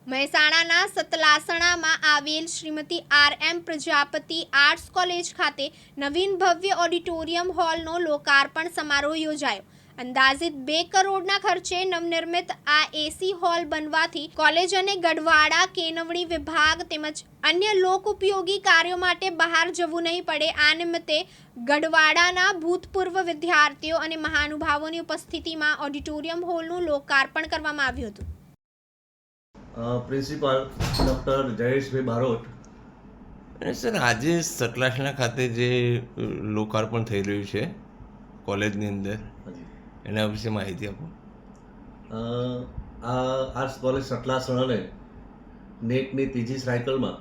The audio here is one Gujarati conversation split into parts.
મહેસાણાના સતલાસણામાં આવેલ શ્રીમતી આર.એમ. પ્રજાપતિ આર્ટ્સ કોલેજ ખાતે નવીન ભવ્ય ઓડિટોરિયમ હોલનો લોકાર્પણ સમારોહ યોજાયો. અંદાજિત 2 કરોડના ખર્ચે નવનિર્મિત આ એસી હોલ બનવાથી કોલેજ અને ગઢવાડા કેળવણી વિભાગ તેમજ અન્ય લોકોપયોગી કાર્યો માટે બહાર જવું નહીં પડે. આ નિમિત્તે ગઢવાડાના ભૂતપૂર્વ વિદ્યાર્થીઓ અને મહાનુભાવોની ઉપસ્થિતિમાં ઓડિટોરિયમ હોલનું લોકાર્પણ કરવામાં આવ્યું હતું. Principal doctor Jayeshbhai Barot. Sir, આજે સતલાસણા ખાતે જે લોકાર્પણ થઈ રહ્યું છે કોલેજની અંદર, એના વિશે માહિતી આપો. આ આર્ટ્સ કોલેજ સતલાસણાને નેટની ત્રીજી સાયકલમાં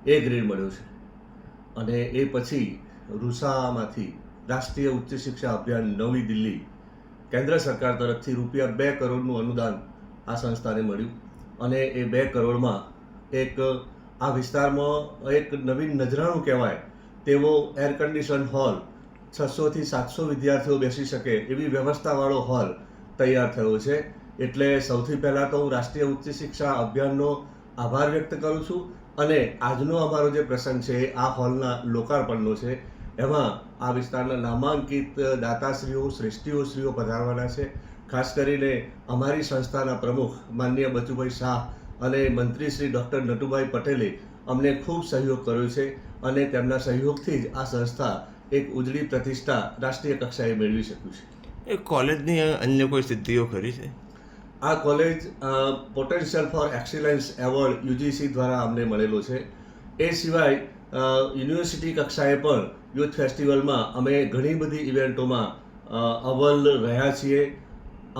A ગ્રેડ મળ્યો છે અને એ પછી રૂસામાંથી રાષ્ટ્રીય ઉચ્ચ શિક્ષા અભિયાન નવી દિલ્હી કેન્દ્ર સરકાર તરફથી ₹2 કરોડનું અનુદાન આ સંસ્થાને મળ્યું અને એ 2 કરોડમાં એક આ વિસ્તારમાં એક નવીન નજરાણું કહેવાય તેવો એર કન્ડિશન હોલ 600થી 700 વિદ્યાર્થીઓ બેસી શકે એવી વ્યવસ્થાવાળો હોલ તૈયાર થયો છે. એટલે સૌથી પહેલાં તો હું રાષ્ટ્રીય ઉચ્ચ શિક્ષા અભિયાનનો આભાર વ્યક્ત કરું છું અને આજનો અમારો જે પ્રસંગ છે આ હોલના લોકાર્પણનો છે. એમાં આ વિસ્તારના નામાંકિત દાતાશ્રીઓ શ્રેષ્ઠીઓશ્રીઓ પધારવાના છે. ખાસ કરીને અમારી સંસ્થાના પ્રમુખ માનનીય બચુભાઈ શાહ અને મંત્રી શ્રી ડૉક્ટર નટુભાઈ પટેલે અમને ખૂબ સહયોગ કર્યો છે અને તેમના સહયોગથી જ આ સંસ્થા એક ઉજળી પ્રતિષ્ઠા રાષ્ટ્રીય કક્ષાએ મેળવી શક્યું છે. એ કોલેજની અન્ય કોઈ સિદ્ધિઓ ખરી છે? આ college potential for excellence award UGC દ્વારા અમને મળેલો છે. એ સિવાય યુનિવર્સિટી કક્ષાએ પણ યુથ ફેસ્ટિવલમાં અમે ઘણી બધી ઇવેન્ટોમાં અવ્વલ રહ્યા છીએ.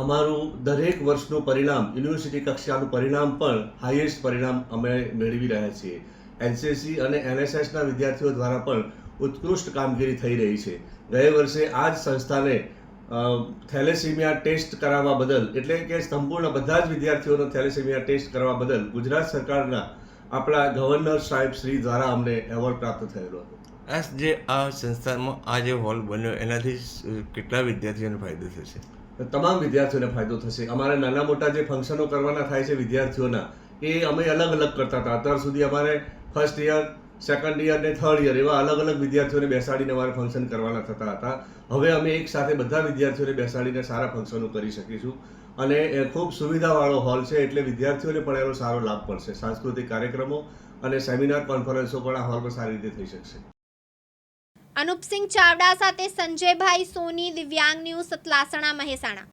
અમારું દરેક વર્ષનું પરિણામ યુનિવર્સિટી કક્ષાનું પરિણામ પણ હાઈએસ્ટ પરિણામ અમે મેળવી રહ્યા છીએ. NCC અને NSSના વિદ્યાર્થીઓ દ્વારા પણ ઉત્કૃષ્ટ કામગીરી થઈ રહી છે. ગયા વર્ષે આ જ સંસ્થાને થેલેસીમિયા ટેસ્ટ કરાવવા બદલ, એટલે કે સંપૂર્ણ બધા જ વિદ્યાર્થીઓનો થેલેસીમિયા ટેસ્ટ કરવા બદલ ગુજરાત સરકારના આપણા ગવર્નર સાહેબ શ્રી દ્વારા અમને એવોર્ડ પ્રાપ્ત થયેલો હતો. આ સંસ્થામાં આ જે હોલ બન્યો એનાથી કેટલા વિદ્યાર્થીઓને ફાયદો થશે? તમામ વિદ્યાર્થીઓને ફાયદો થશે. અમારે નાના મોટા જે ફંક્શનો કરવાના થાય છે વિદ્યાર્થીઓના, એ અમે અલગ અલગ કરતા હતા. અત્યાર સુધી અમારે ફર્સ્ટ યર, સેકન્ડ યર ને થર્ડ યર એવા અલગ અલગ વિદ્યાર્થીઓને બેસાડીને અમારે ફંક્શન કરવાના થતા હતા. હવે અમે એક સાથે બધા વિદ્યાર્થીઓને બેસાડીને સારા ફંક્શનો કરી શકીશું અને એ ખૂબ સુવિધાવાળો હોલ છે એટલે વિદ્યાર્થીઓને પણ એનો સારો લાભ પડશે. સાંસ્કૃતિક કાર્યક્રમો અને સેમિનાર કોન્ફરન્સો પણ આ હોલમાં સારી રીતે થઈ શકશે. અનુપસિંહ ચાવડા સાથે સંજયભાઈ સોની, દિવ્યાંગ ન્યૂઝ, સતલાસણા, મહેસાણા.